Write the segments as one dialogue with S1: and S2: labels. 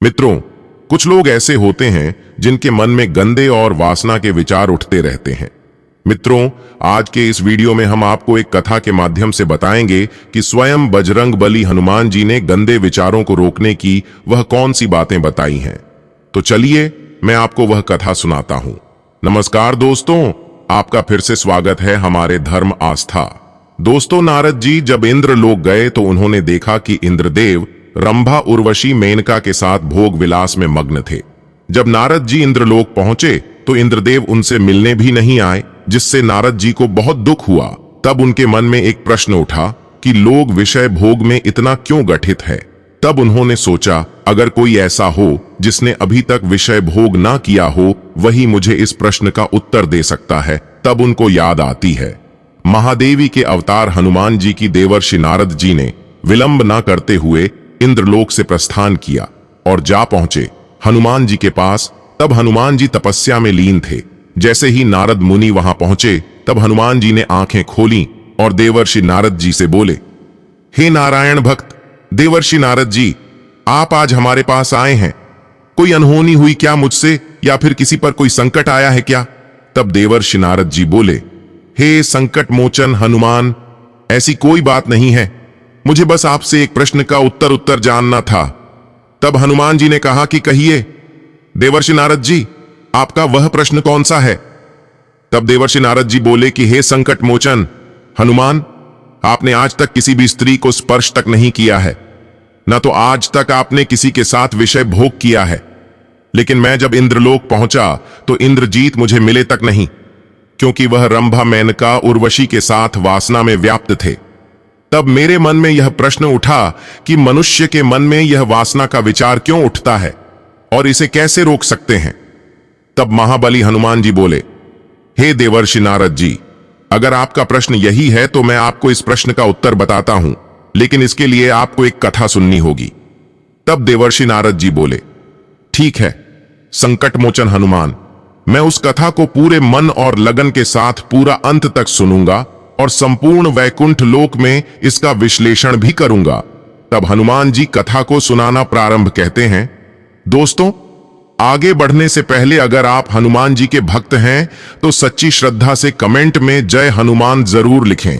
S1: मित्रों, कुछ लोग ऐसे होते हैं जिनके मन में गंदे और वासना के विचार उठते रहते हैं। मित्रों, आज के इस वीडियो में हम आपको एक कथा के माध्यम से बताएंगे कि स्वयं बजरंगबली हनुमान जी ने गंदे विचारों को रोकने की वह कौन सी बातें बताई हैं। तो चलिए मैं आपको वह कथा सुनाता हूं। नमस्कार दोस्तों, आपका फिर से स्वागत है हमारे धर्म आस्था। दोस्तों, नारद जी जब इंद्रलोक गए तो उन्होंने देखा कि इंद्रदेव रंभा उर्वशी मेनका के साथ भोग विलास में मग्न थे। जब नारद जी इंद्रलोक पहुंचे तो इंद्रदेव उनसे मिलने भी नहीं आए, जिससे नारद जी को बहुत दुख हुआ। तब उनके मन में एक प्रश्न उठा कि लोग विषय भोग में इतना क्यों गठित है। तब उन्होंने सोचा, अगर कोई ऐसा हो जिसने अभी तक विषय भोग ना किया हो, वही मुझे इस प्रश्न का उत्तर दे सकता है। तब उनको याद आती है महादेवी के अवतार हनुमान जी की। देवर्षि नारद जी ने विलंब ना करते हुए इंद्रलोक से प्रस्थान किया और जा पहुंचे हनुमान जी के पास। तब हनुमान जी तपस्या में लीन थे। जैसे ही नारद मुनि वहां पहुंचे तब हनुमान जी ने आंखें खोली और देवर्षि नारद जी से बोले, हे नारायण भक्त देवर्षि नारद जी, आप आज हमारे पास आए हैं। कोई अनहोनी हुई क्या मुझसे, या फिर किसी पर कोई संकट आया है क्या? तब देवर्षि नारद जी बोले, हे संकट मोचन हनुमान, ऐसी कोई बात नहीं है। मुझे बस आपसे एक प्रश्न का उत्तर जानना था। तब हनुमान जी ने कहा कि कहिए देवर्षि नारद जी, आपका वह प्रश्न कौन सा है? तब देवर्षि नारद जी बोले कि हे संकट मोचन हनुमान, आपने आज तक किसी भी स्त्री को स्पर्श तक नहीं किया है, न तो आज तक आपने किसी के साथ विषय भोग किया है। लेकिन मैं जब इंद्रलोक पहुंचा तो इंद्रजीत मुझे मिले तक नहीं, क्योंकि वह रंभा मेनका उर्वशी के साथ वासना में व्याप्त थे। तब मेरे मन में यह प्रश्न उठा कि मनुष्य के मन में यह वासना का विचार क्यों उठता है और इसे कैसे रोक सकते हैं। तब महाबली हनुमान जी बोले, हे देवर्षि नारद जी, अगर आपका प्रश्न यही है तो मैं आपको इस प्रश्न का उत्तर बताता हूं, लेकिन इसके लिए आपको एक कथा सुननी होगी। तब देवर्षि नारद जी बोले, ठीक है संकट मोचन हनुमान, मैं उस कथा को पूरे मन और लगन के साथ पूरा अंत तक सुनूंगा और संपूर्ण वैकुंठ लोक में इसका विश्लेषण भी करूंगा। तब हनुमान जी कथा को सुनाना प्रारंभ कहते हैं। दोस्तों, आगे बढ़ने से पहले अगर आप हनुमान जी के भक्त हैं तो सच्ची श्रद्धा से कमेंट में जय हनुमान जरूर लिखें।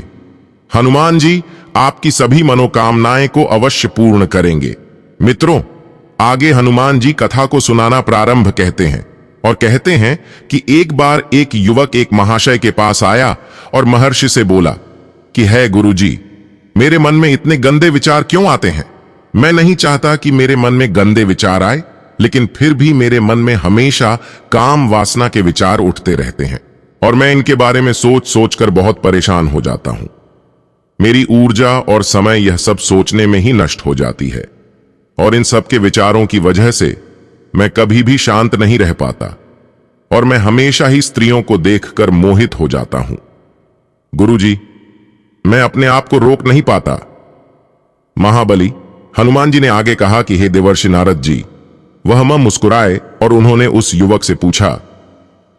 S1: हनुमान जी आपकी सभी मनोकामनाएं को अवश्य पूर्ण करेंगे। मित्रों, आगे हनुमान जी कथा को सुनाना प्रारंभ कहते हैं और कहते हैं कि एक बार एक युवक एक महाशय के पास आया और महर्षि से बोला कि है गुरुजी, मेरे मन में इतने गंदे विचार क्यों आते हैं? मैं नहीं चाहता कि मेरे मन में गंदे विचार आए, लेकिन फिर भी मेरे मन में हमेशा काम वासना के विचार उठते रहते हैं और मैं इनके बारे में सोच सोच कर बहुत परेशान हो जाता हूं। मेरी ऊर्जा और समय यह सब सोचने में ही नष्ट हो जाती है और इन सब के विचारों की वजह से मैं कभी भी शांत नहीं रह पाता और मैं हमेशा ही स्त्रियों को देखकर मोहित हो जाता हूं। गुरुजी, मैं अपने आप को रोक नहीं पाता। महाबली हनुमान जी ने आगे कहा कि हे देवर्षि नारद जी, वह मां मुस्कुराए और उन्होंने उस युवक से पूछा,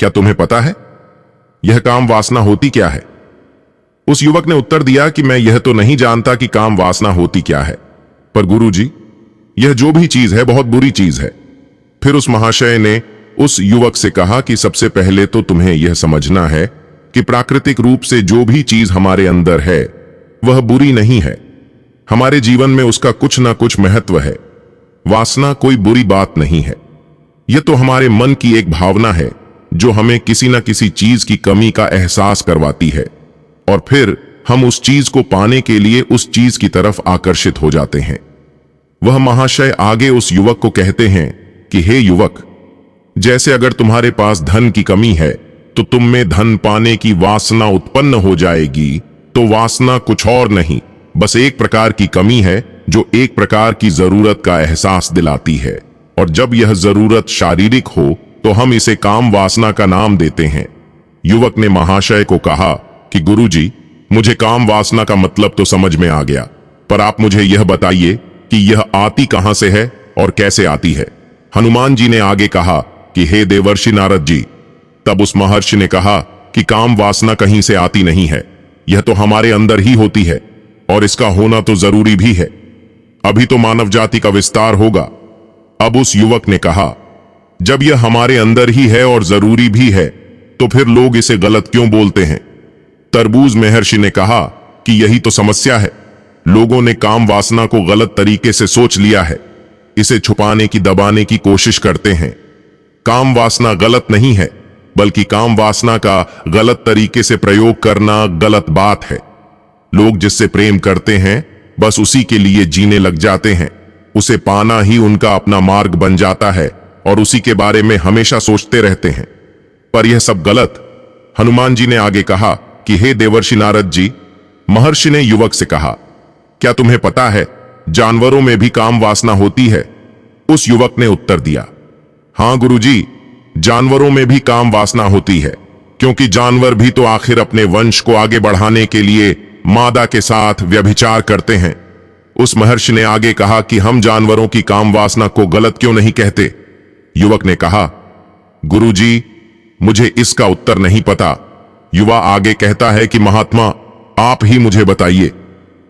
S1: क्या तुम्हें पता है यह काम वासना होती क्या है? उस युवक ने उत्तर दिया कि मैं यह तो नहीं जानता कि काम वासना होती क्या है, पर गुरुजी यह जो भी चीज है बहुत बुरी चीज है। फिर उस महाशय ने उस युवक से कहा कि सबसे पहले तो तुम्हें यह समझना है कि प्राकृतिक रूप से जो भी चीज हमारे अंदर है वह बुरी नहीं है। हमारे जीवन में उसका कुछ ना कुछ महत्व है। वासना कोई बुरी बात नहीं है। यह तो हमारे मन की एक भावना है जो हमें किसी न किसी चीज की कमी का एहसास करवाती है और फिर हम उस चीज को पाने के लिए उस चीज की तरफ आकर्षित हो जाते हैं। वह महाशय आगे उस युवक को कहते हैं कि हे युवक, जैसे अगर तुम्हारे पास धन की कमी है तो तुम में धन पाने की वासना उत्पन्न हो जाएगी। तो वासना कुछ और नहीं, बस एक प्रकार की कमी है जो एक प्रकार की जरूरत का एहसास दिलाती है, और जब यह जरूरत शारीरिक हो तो हम इसे काम वासना का नाम देते हैं। युवक ने महाशय को कहा कि गुरुजी, मुझे काम वासना का मतलब तो समझ में आ गया, पर आप मुझे यह बताइए कि यह आती कहां से है और कैसे आती है। हनुमान जी ने आगे कहा कि हे देवर्षि नारद जी, तब उस महर्षि ने कहा कि काम वासना कहीं से आती नहीं है, यह तो हमारे अंदर ही होती है और इसका होना तो जरूरी भी है। अभी तो मानव जाति का विस्तार होगा अब उस युवक ने कहा, जब यह हमारे अंदर ही है और जरूरी भी है, तो फिर लोग इसे गलत क्यों बोलते हैं? तरबूज महर्षि ने कहा कि यही तो समस्या है। लोगों ने काम वासना को गलत तरीके से सोच लिया है। इसे छुपाने की, दबाने की कोशिश करते हैं। काम वासना गलत नहीं है, बल्कि काम वासना का गलत तरीके से प्रयोग करना गलत बात है। लोग जिससे प्रेम करते हैं, बस उसी के लिए जीने लग जाते हैं। उसे पाना ही उनका अपना मार्ग बन जाता है और उसी के बारे में हमेशा सोचते रहते हैं। पर यह सब गलत। हनुमान जी ने आगे कहा कि हे देवर्षि नारद जी, महर्षि ने युवक से कहा, क्या तुम्हें पता है जानवरों में भी काम वासना होती है? उस युवक ने उत्तर दिया, हां गुरुजी, जानवरों में भी काम वासना होती है, क्योंकि जानवर भी तो आखिर अपने वंश को आगे बढ़ाने के लिए मादा के साथ व्यभिचार करते हैं। उस महर्षि ने आगे कहा कि हम जानवरों की काम वासना को गलत क्यों नहीं कहते? युवक ने कहा, गुरुजी, मुझे इसका उत्तर नहीं पता। युवा आगे कहता है कि महात्मा, आप ही मुझे बताइए।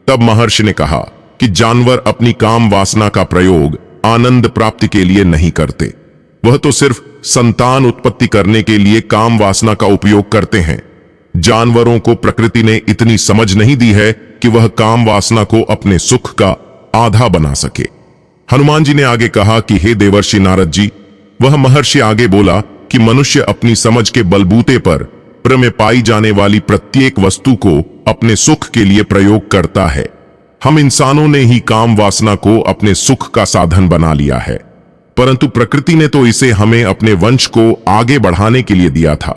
S1: तब महर्षि ने कहा कि जानवर अपनी काम वासना का प्रयोग आनंद प्राप्ति के लिए नहीं करते। वह तो सिर्फ संतान उत्पत्ति करने के लिए काम वासना का उपयोग करते हैं। जानवरों को प्रकृति ने इतनी समझ नहीं दी है कि वह काम वासना को अपने सुख का आधा बना सके। हनुमान जी ने आगे कहा कि हे देवर्षि नारद जी, वह महर्षि आगे बोला कि मनुष्य अपनी समझ के बलबूते पर में पाई जाने वाली प्रत्येक वस्तु को अपने सुख के लिए प्रयोग करता है। हम इंसानों ने ही काम वासना को अपने सुख का साधन बना लिया है, परंतु प्रकृति ने तो इसे हमें अपने वंश को आगे बढ़ाने के लिए दिया था।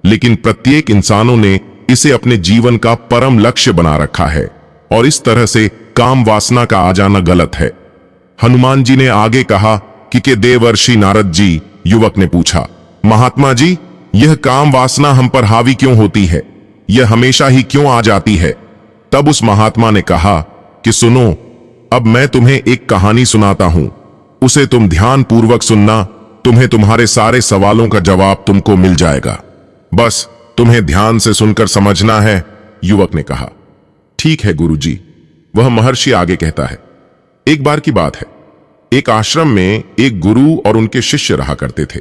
S1: लेकिन प्रत्येक इंसानों ने इसे अपने जीवन का परम लक्ष्य बना रखा है और इस तरह से काम वासना का आ जाना गलत है। हनुमान जी ने आगे कहा कि देवर्षि नारद जी, युवक ने पूछा, महात्मा जी, यह काम वासना हम पर हावी क्यों होती है? यह हमेशा ही क्यों आ जाती है? तब उस महात्मा ने कहा कि सुनो, अब मैं तुम्हें एक कहानी सुनाता हूं, उसे तुम ध्यान पूर्वक सुनना। तुम्हें तुम्हारे सारे सवालों का जवाब तुमको मिल जाएगा। बस तुम्हें ध्यान से सुनकर समझना है। युवक ने कहा, ठीक है गुरुजी। वह महर्षि आगे कहता है, एक बार की बात है, एक आश्रम में एक गुरु और उनके शिष्य रहा करते थे।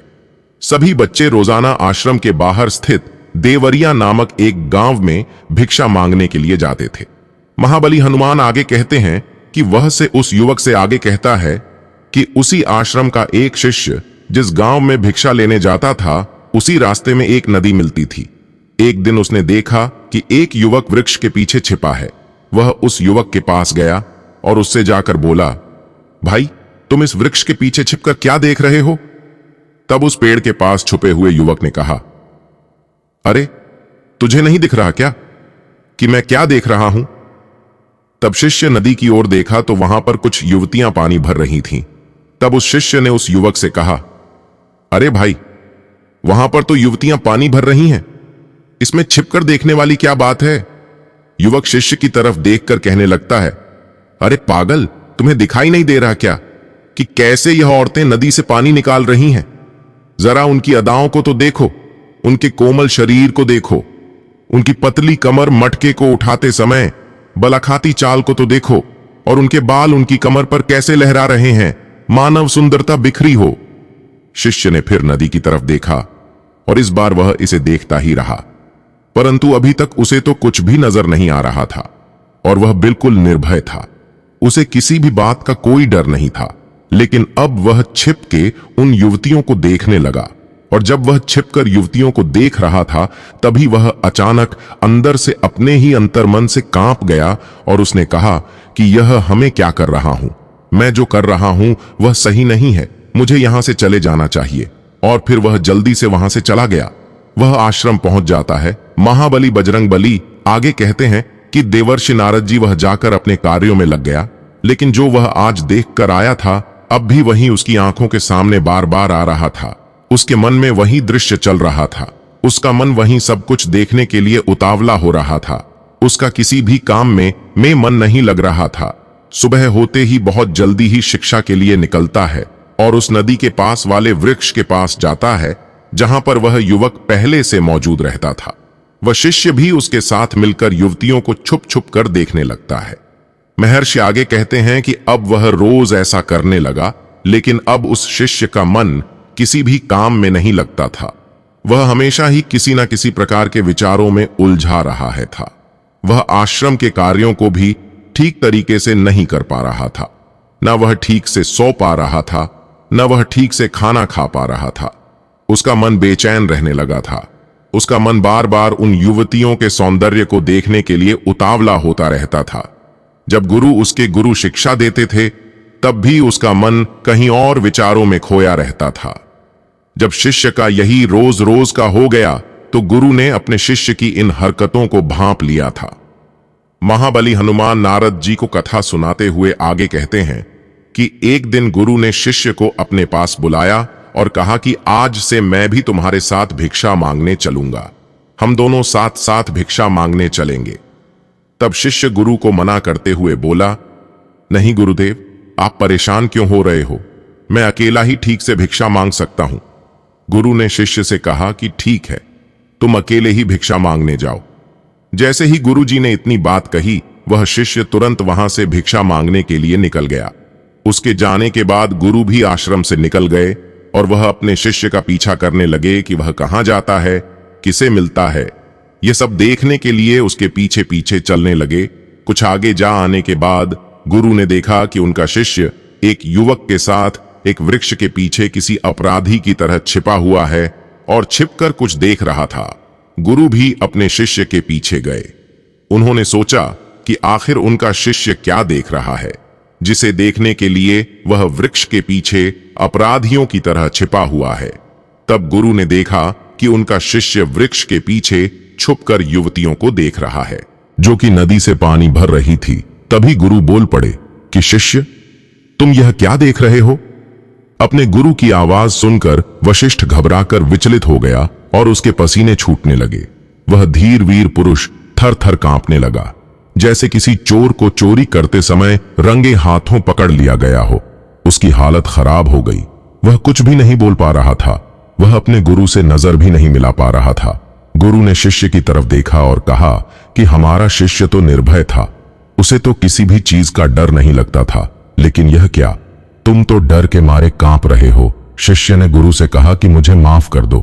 S1: सभी बच्चे रोजाना आश्रम के बाहर स्थित देवरिया नामक एक गांव में भिक्षा मांगने के लिए जाते थे। महाबली हनुमान आगे कहते हैं कि वह से उस युवक से आगे कहता है कि उसी आश्रम का एक शिष्य जिस गांव में भिक्षा लेने जाता था, उसी रास्ते में एक नदी मिलती थी। एक दिन उसने देखा कि एक युवक वृक्ष के पीछे छिपा है। वह उस युवक के पास गया और उससे जाकर बोला, भाई, तुम इस वृक्ष के पीछे छिपकर क्या देख रहे हो? तब उस पेड़ के पास छुपे हुए युवक ने कहा, अरे, तुझे नहीं दिख रहा क्या कि मैं क्या देख रहा हूं? तब शिष्य नदी की ओर देखा तो वहां पर कुछ युवतियां पानी भर रही थीं। तब उस शिष्य ने उस युवक से कहा, अरे भाई, वहां पर तो युवतियां पानी भर रही हैं, इसमें छिपकर देखने वाली क्या बात है? युवक शिष्य की तरफ देखकर कहने लगता है, अरे पागल, तुम्हें दिखाई नहीं दे रहा क्या कि कैसे यह औरतें नदी से पानी निकाल रही हैं? जरा उनकी अदाओं को तो देखो, उनके कोमल शरीर को देखो, उनकी पतली कमर मटके को उठाते समय बलाखाती चाल को तो देखो, और उनके बाल उनकी कमर पर कैसे लहरा रहे हैं, मानव सुंदरता बिखरी हो। शिष्य ने फिर नदी की तरफ देखा और इस बार वह इसे देखता ही रहा, परंतु अभी तक उसे तो कुछ भी नजर नहीं आ रहा था और वह बिल्कुल निर्भय था। उसे किसी भी बात का कोई डर नहीं था। लेकिन अब वह छिप के उन युवतियों को देखने लगा, और जब वह छिपकर युवतियों को देख रहा था, तभी वह अचानक अंदर से अपने ही अंतर्मन से कांप गया और उसने कहा कि यह हमें क्या कर रहा हूं? मैं जो कर रहा हूं वह सही नहीं है, मुझे यहां से चले जाना चाहिए। और फिर वह जल्दी से वहां से चला गया। वह आश्रम पहुंच जाता है। महाबली बजरंगबली आगे कहते हैं कि देवर्षि नारद जी वह जाकर अपने कार्यों में लग गया, लेकिन जो वह आज देख कर आया था, अब भी वही उसकी आंखों के सामने बार बार आ रहा था। उसके मन में वही दृश्य चल रहा था। उसका मन वही सब कुछ देखने के लिए उतावला हो रहा था। उसका किसी भी काम में मन नहीं लग रहा था। सुबह होते ही बहुत जल्दी ही शिक्षा के लिए निकलता है और उस नदी के पास वाले वृक्ष के पास जाता है जहां पर वह युवक पहले से मौजूद रहता था। वह शिष्य भी उसके साथ मिलकर युवतियों को छुप छुप कर देखने लगता है। महर्षि आगे कहते हैं कि अब वह रोज ऐसा करने लगा लेकिन अब उस शिष्य का मन किसी भी काम में नहीं लगता था। वह हमेशा ही किसी न किसी प्रकार के विचारों में उलझा रहा था। वह आश्रम के कार्यों को भी ठीक तरीके से नहीं कर पा रहा था। न वह ठीक से सो पा रहा था, न वह ठीक से खाना खा पा रहा था। उसका मन बेचैन रहने लगा था। उसका मन बार बार उन युवतियों के सौंदर्य को देखने के लिए उतावला होता रहता था। जब गुरु उसके गुरु शिक्षा देते थे, तब भी उसका मन कहीं और विचारों में खोया रहता था। जब शिष्य का यही रोज रोज का हो गया, तो गुरु ने अपने शिष्य की इन हरकतों को भांप लिया था। महाबली हनुमान नारद जी को कथा सुनाते हुए आगे कहते हैं कि एक दिन गुरु ने शिष्य को अपने पास बुलाया और कहा कि आज से मैं भी तुम्हारे साथ भिक्षा मांगने चलूंगा। हम दोनों साथ साथ भिक्षा मांगने चलेंगे। तब शिष्य गुरु को मना करते हुए बोला, नहीं गुरुदेव, आप परेशान क्यों हो रहे हो? मैं अकेला ही ठीक से भिक्षा मांग सकता हूं। गुरु ने शिष्य से कहा कि ठीक है, तुम अकेले ही भिक्षा मांगने जाओ। जैसे ही गुरु जी ने इतनी बात कही, वह शिष्य तुरंत वहां से भिक्षा मांगने के लिए निकल गया। उसके जाने के बाद गुरु भी आश्रम से निकल गए और वह अपने शिष्य का पीछा करने लगे कि वह कहां जाता है, किसे मिलता है। यह सब देखने के लिए उसके पीछे पीछे चलने लगे। कुछ आगे जा आने के बाद गुरु ने देखा कि उनका शिष्य एक युवक के साथ एक वृक्ष के पीछे किसी अपराधी की तरह छिपा हुआ है और छिपकर कुछ देख रहा था। गुरु भी अपने शिष्य के पीछे गए। उन्होंने सोचा कि आखिर उनका शिष्य क्या देख रहा है, जिसे देखने के लिए वह वृक्ष के पीछे अपराधियों की तरह छिपा हुआ है। तब गुरु ने देखा कि उनका शिष्य वृक्ष के पीछे छुपकर युवतियों को देख रहा है, जो कि नदी से पानी भर रही थी। तभी गुरु बोल पड़े कि शिष्य, तुम यह क्या देख रहे हो? अपने गुरु की आवाज सुनकर वशिष्ठ घबराकर विचलित हो गया और उसके पसीने छूटने लगे। वह धीर वीर पुरुष थर थर कांपने लगा, जैसे किसी चोर को चोरी करते समय रंगे हाथों पकड़ लिया गया हो। उसकी हालत खराब हो गई। वह कुछ भी नहीं बोल पा रहा था। वह अपने गुरु से नजर भी नहीं मिला पा रहा था। गुरु ने शिष्य की तरफ देखा और कहा कि हमारा शिष्य तो निर्भय था, उसे तो किसी भी चीज का डर नहीं लगता था, लेकिन यह क्या, तुम तो डर के मारे कांप रहे हो। शिष्य ने गुरु से कहा कि मुझे माफ कर दो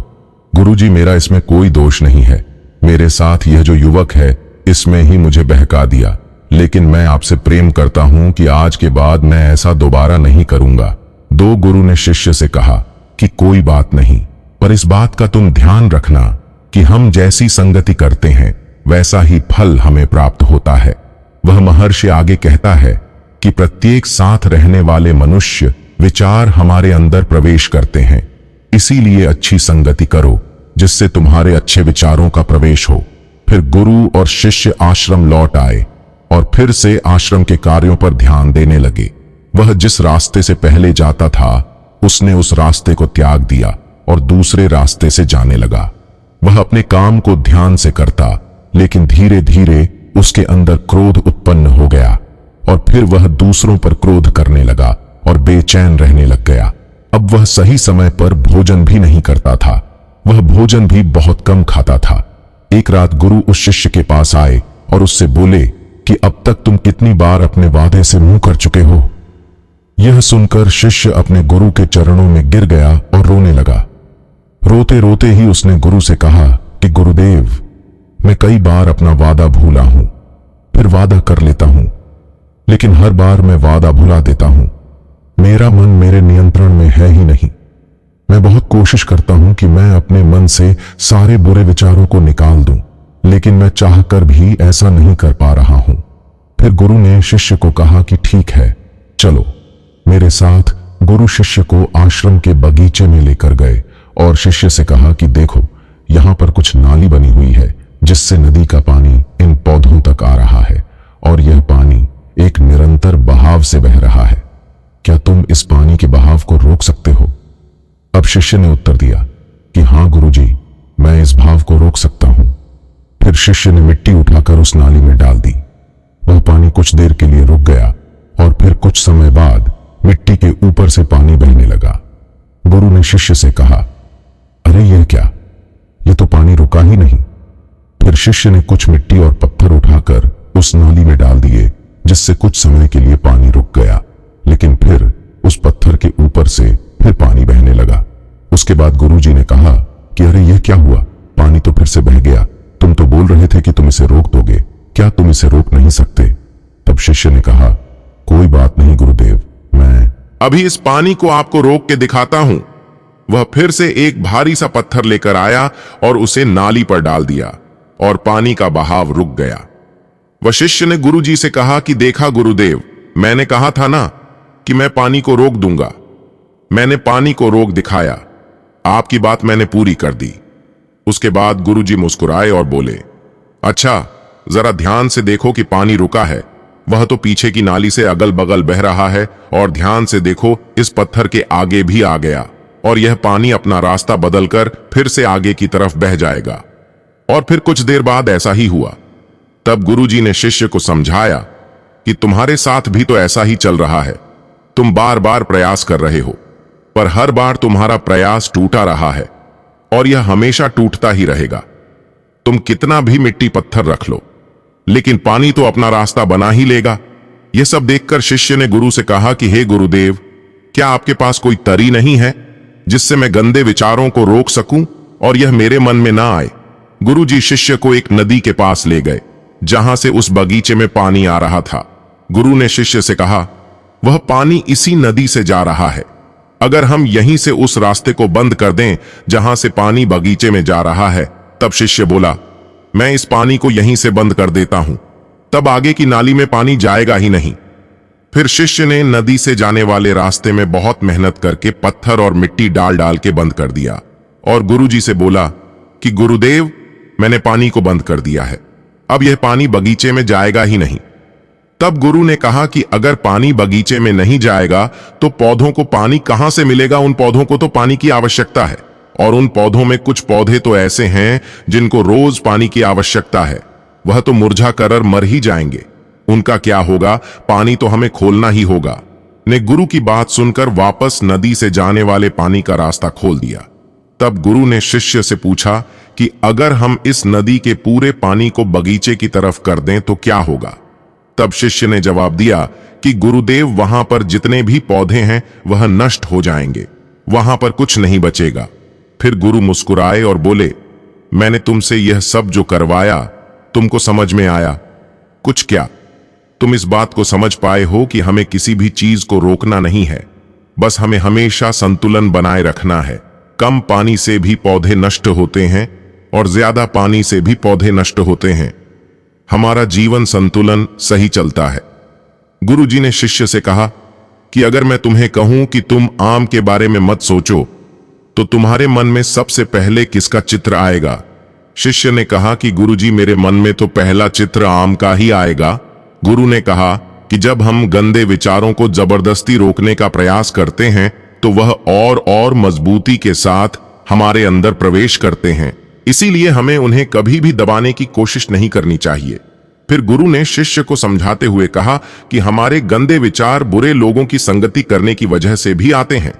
S1: गुरुजी, मेरा इसमें कोई दोष नहीं है। मेरे साथ यह जो युवक है, इसमें ही मुझे बहका दिया, लेकिन मैं आपसे प्रेम करता हूं कि आज के बाद मैं ऐसा दोबारा नहीं करूंगा। दो गुरु ने शिष्य से कहा कि कोई बात नहीं, पर इस बात का तुम ध्यान रखना कि हम जैसी संगति करते हैं वैसा ही फल हमें प्राप्त होता है। वह महर्षि आगे कहता है कि प्रत्येक साथ रहने वाले मनुष्य विचार हमारे अंदर प्रवेश करते हैं, इसीलिए अच्छी संगति करो जिससे तुम्हारे अच्छे विचारों का प्रवेश हो। फिर गुरु और शिष्य आश्रम लौट आए और फिर से आश्रम के कार्यों पर ध्यान देने लगे। वह जिस रास्ते से पहले जाता था, उसने उस रास्ते को त्याग दिया और दूसरे रास्ते से जाने लगा। वह अपने काम को ध्यान से करता, लेकिन धीरे धीरे उसके अंदर क्रोध उत्पन्न हो गया और फिर वह दूसरों पर क्रोध करने लगा और बेचैन रहने लग गया। अब वह सही समय पर भोजन भी नहीं करता था। वह भोजन भी बहुत कम खाता था। एक रात गुरु उस शिष्य के पास आए और उससे बोले कि अब तक तुम कितनी बार अपने वादे से मुंह कर चुके हो। यह सुनकर शिष्य अपने गुरु के चरणों में गिर गया और रोने लगा। रोते रोते ही उसने गुरु से कहा कि गुरुदेव, मैं कई बार अपना वादा भूला हूं, फिर वादा कर लेता हूं, लेकिन हर बार मैं वादा भुला देता हूं। मेरा मन मेरे नियंत्रण में है ही नहीं। मैं बहुत कोशिश करता हूं कि मैं अपने मन से सारे बुरे विचारों को निकाल दूं, लेकिन मैं चाहकर भी ऐसा नहीं कर पा रहा हूं। फिर गुरु ने शिष्य को कहा कि ठीक है, चलो मेरे साथ। गुरु शिष्य को आश्रम के बगीचे में लेकर गए और शिष्य से कहा कि देखो, यहां पर कुछ नाली बनी हुई है जिससे नदी का पानी इन पौधों तक आ रहा है और यह पानी एक निरंतर बहाव से बह रहा है। क्या तुम इस पानी के बहाव को रोक सकते हो? अब शिष्य ने उत्तर दिया कि हां गुरुजी, मैं इस भाव को रोक सकता हूं। फिर शिष्य ने मिट्टी उठाकर उस नाली में डाल दी। वह पानी कुछ देर के लिए रुक गया और फिर कुछ समय बाद मिट्टी के ऊपर से पानी बहने लगा। गुरु ने शिष्य से कहा, अरे यह क्या, यह तो पानी रुका ही नहीं। फिर शिष्य ने कुछ मिट्टी और पत्थर उठाकर उस नाली में डाल दिए, जिससे कुछ समय के लिए पानी रुक गया, लेकिन फिर उस पत्थर के ऊपर से फिर पानी बहने लगा। उसके बाद गुरुजी ने कहा कि अरे यह क्या हुआ, पानी तो फिर से बह गया। तुम तो बोल रहे थे कि तुम इसे रोक दोगे, क्या तुम इसे रोक नहीं सकते? तब शिष्य ने कहा, कोई बात नहीं गुरुदेव, मैं अभी इस पानी को आपको रोक के दिखाता हूं। वह फिर से एक भारी सा पत्थर लेकर आया और उसे नाली पर डाल दिया और पानी का बहाव रुक गया। वह शिष्य ने गुरुजी से कहा कि देखा गुरुदेव, मैंने कहा था ना कि मैं पानी को रोक दूंगा। मैंने पानी को रोक दिखाया, आपकी बात मैंने पूरी कर दी। उसके बाद गुरुजी मुस्कुराए और बोले, अच्छा जरा ध्यान से देखो कि पानी रुका है, वह तो पीछे की नाली से अगल बगल बह रहा है, और ध्यान से देखो इस पत्थर के आगे भी आ गया और यह पानी अपना रास्ता बदलकर फिर से आगे की तरफ बह जाएगा। और फिर कुछ देर बाद ऐसा ही हुआ। तब गुरुजी ने शिष्य को समझाया कि तुम्हारे साथ भी तो ऐसा ही चल रहा है। तुम बार बार प्रयास कर रहे हो, पर हर बार तुम्हारा प्रयास टूटा रहा है और यह हमेशा टूटता ही रहेगा। तुम कितना भी मिट्टी पत्थर रख लो, लेकिन पानी तो अपना रास्ता बना ही लेगा। यह सब देखकर शिष्य ने गुरु से कहा कि हे गुरुदेव, क्या आपके पास कोई तरी नहीं है जिससे मैं गंदे विचारों को रोक सकूं और यह मेरे मन में ना आए? गुरुजी शिष्य को एक नदी के पास ले गए जहां से उस बगीचे में पानी आ रहा था। गुरु ने शिष्य से कहा, वह पानी इसी नदी से जा रहा है। अगर हम यहीं से उस रास्ते को बंद कर दें जहां से पानी बगीचे में जा रहा है। तब शिष्य बोला, मैं इस पानी को यहीं से बंद कर देता हूं, तब आगे की नाली में पानी जाएगा ही नहीं। फिर शिष्य ने नदी से जाने वाले रास्ते में बहुत मेहनत करके पत्थर और मिट्टी डाल डाल के बंद कर दिया और गुरुजी से बोला कि गुरुदेव, मैंने पानी को बंद कर दिया है, अब यह पानी बगीचे में जाएगा ही नहीं। तब गुरु ने कहा कि अगर पानी बगीचे में नहीं जाएगा तो पौधों को पानी कहां से मिलेगा? उन पौधों को तो पानी की आवश्यकता है, और उन पौधों में कुछ पौधे तो ऐसे हैं जिनको रोज पानी की आवश्यकता है। वह तो मुरझा कर मर ही जाएंगे, उनका क्या होगा? पानी तो हमें खोलना ही होगा। ने गुरु की बात सुनकर वापस नदी से जाने वाले पानी का रास्ता खोल दिया। तब गुरु ने शिष्य से पूछा कि अगर हम इस नदी के पूरे पानी को बगीचे की तरफ कर दें तो क्या होगा? तब शिष्य ने जवाब दिया कि गुरुदेव, वहां पर जितने भी पौधे हैं वह नष्ट हो जाएंगे, वहां पर कुछ नहीं बचेगा। फिर गुरु मुस्कुराए और बोले, मैंने तुमसे यह सब जो करवाया तुमको समझ में आया? कुछ क्या? तुम इस बात को समझ पाए हो कि हमें किसी भी चीज को रोकना नहीं है, बस हमें हमेशा संतुलन बनाए रखना है। कम पानी से भी पौधे नष्ट होते हैं और ज्यादा पानी से भी पौधे नष्ट होते हैं। हमारा जीवन संतुलन सही चलता है। गुरुजी ने शिष्य से कहा कि अगर मैं तुम्हें कहूं कि तुम आम के बारे में मत सोचो तो तुम्हारे मन में सबसे पहले किसका चित्र आएगा? शिष्य ने कहा कि गुरुजी, मेरे मन में तो पहला चित्र आम का ही आएगा। गुरु ने कहा कि जब हम गंदे विचारों को जबरदस्ती रोकने का प्रयास करते हैं तो वह और मजबूती के साथ हमारे अंदर प्रवेश करते हैं, इसीलिए हमें उन्हें कभी भी दबाने की कोशिश नहीं करनी चाहिए। फिर गुरु ने शिष्य को समझाते हुए कहा कि हमारे गंदे विचार बुरे लोगों की संगति करने की वजह से भी आते हैं।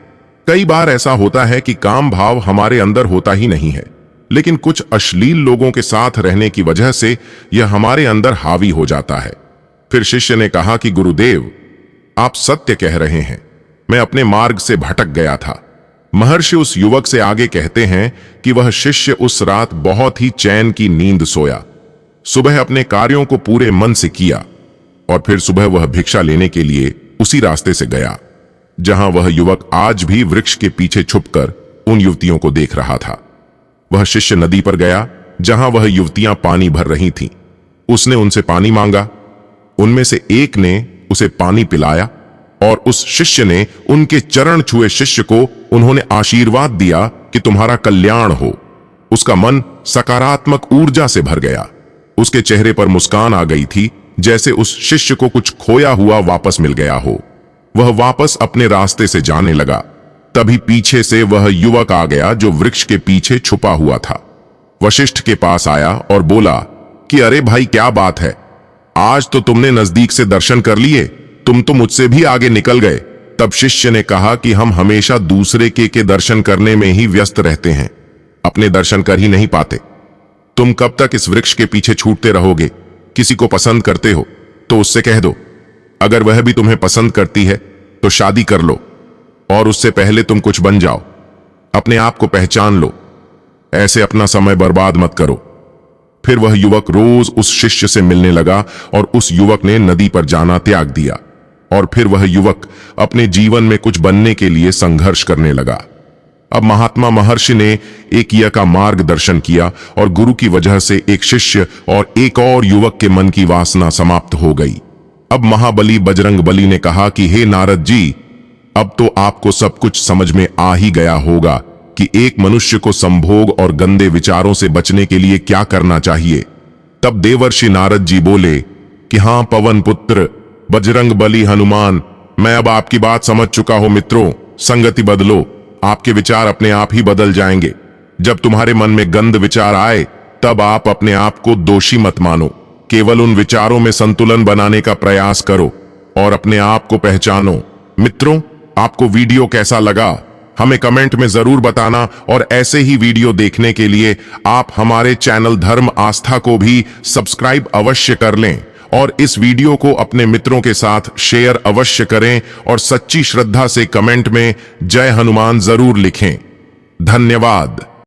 S1: कई बार ऐसा होता है कि काम भाव हमारे अंदर होता ही नहीं है, लेकिन कुछ अश्लील लोगों के साथ रहने की वजह से यह हमारे अंदर हावी हो जाता है। फिर शिष्य ने कहा कि गुरुदेव, आप सत्य कह रहे हैं, मैं अपने मार्ग से भटक गया था। महर्षि उस युवक से आगे कहते हैं कि वह शिष्य उस रात बहुत ही चैन की नींद सोया, सुबह अपने कार्यों को पूरे मन से किया और फिर सुबह वह भिक्षा लेने के लिए उसी रास्ते से गया जहां वह युवक आज भी वृक्ष के पीछे छुपकर उन युवतियों को देख रहा था। वह शिष्य नदी पर गया जहां वह युवतियां पानी भर रही थीं। उसने उनसे पानी मांगा, उनमें से एक ने उसे पानी पिलाया और उस शिष्य ने उनके चरण छुए शिष्य को उन्होंने आशीर्वाद दिया कि तुम्हारा कल्याण हो। उसका मन सकारात्मक ऊर्जा से भर गया। उसके चेहरे पर मुस्कान आ गई थी, जैसे उस शिष्य को कुछ खोया हुआ वापस मिल गया हो। वह वापस अपने रास्ते से जाने लगा। तभी पीछे से वह युवक आ गया जो वृक्ष के पीछे छुपा हुआ था। वशिष्ठ के पास आया और बोला कि अरे भाई, क्या बात है, आज तो तुमने नजदीक से दर्शन कर लिए, तुम तो मुझसे भी आगे निकल गए। तब शिष्य ने कहा कि हम हमेशा दूसरे के दर्शन करने में ही व्यस्त रहते हैं, अपने दर्शन कर ही नहीं पाते। तुम कब तक इस वृक्ष के पीछे छूटते रहोगे? किसी को पसंद करते हो तो उससे कह दो, अगर वह भी तुम्हें पसंद करती है तो शादी कर लो, और उससे पहले तुम कुछ बन जाओ। अपने आप को पहचान लो, ऐसे अपना समय बर्बाद मत करो। फिर वह युवक रोज उस शिष्य से मिलने लगा और उस युवक ने नदी पर जाना त्याग दिया। और फिर वह युवक अपने जीवन में कुछ बनने के लिए संघर्ष करने लगा। अब महात्मा महर्षि ने एक का मार्गदर्शन किया और गुरु की वजह से एक शिष्य और एक और युवक के मन की वासना समाप्त हो गई। अब महाबली बजरंग बली ने कहा कि हे नारद जी, अब तो आपको सब कुछ समझ में आ ही गया होगा कि एक मनुष्य को संभोग और गंदे विचारों से बचने के लिए क्या करना चाहिए। तब देवर्षि नारद जी बोले कि हाँ पवन पुत्र बजरंग बली हनुमान, मैं अब आपकी बात समझ चुका हूं। मित्रों, संगति बदलो, आपके विचार अपने आप ही बदल जाएंगे। जब तुम्हारे मन में गंद विचार आए तब आप अपने आप को दोषी मत मानो, केवल उन विचारों में संतुलन बनाने का प्रयास करो और अपने आप को पहचानो। मित्रों, आपको वीडियो कैसा लगा हमें कमेंट में जरूर बताना और ऐसे ही वीडियो देखने के लिए आप हमारे चैनल धर्म आस्था को भी सब्सक्राइब अवश्य कर लें और इस वीडियो को अपने मित्रों के साथ शेयर अवश्य करें और सच्ची श्रद्धा से कमेंट में जय हनुमान जरूर लिखें। धन्यवाद।